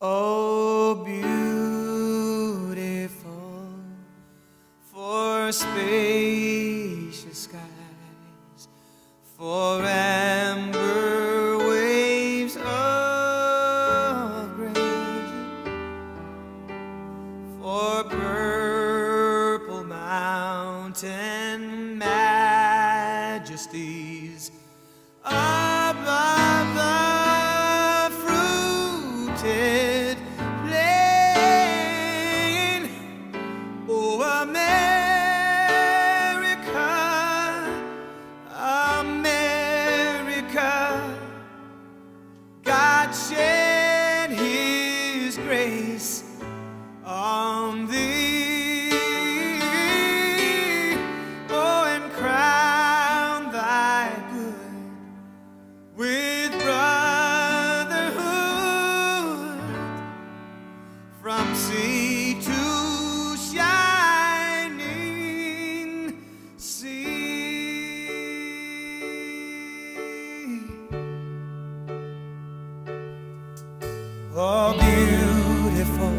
Oh, beautiful for spacious skies, for amber waves of grain, for purple mountain majesties above the fruited plain. Oh, America, America, God shed His grace on thee, oh, and crown thy good with brotherhood from sea to shining sea. Oh, beautiful